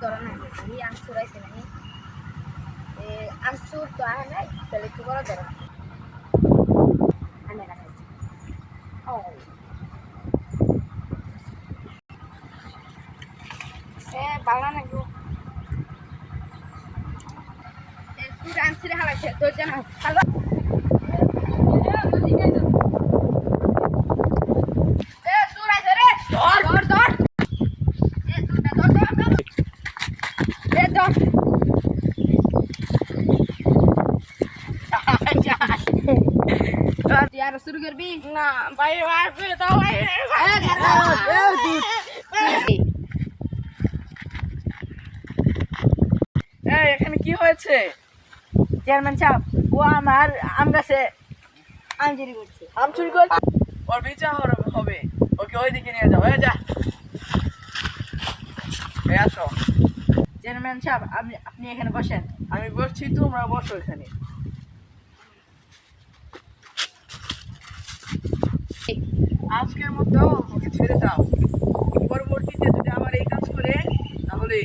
ধরা নাই এই আনসুর আইছে নাই আনসুর তো আহে নাই তাহলে একটু বড় ধরা আনে রাখা ও বাংলা না গো সুর আনসুরে হালাইছে তোর জানা কালো यार शुरू कर भी ना भाई वार पे तो भाई এখানে কি হয়েছে? চেয়ারম্যান সাহেব ও আমার আম গাছে আম চুরি করছে। আম চুরি করছে? ওর বিচার হবে, ওকে ওইদিকে নিয়ে যাও। যা আসো। চেয়ারম্যান সাহেব আপনি এখানে বসেন। আমি বসছি, তোমরা বসো এখানে। আজকের মতো ওকে ছেড়ে দাও, পরবর্তীতে যদি আমার এই কাজ করে তাহলে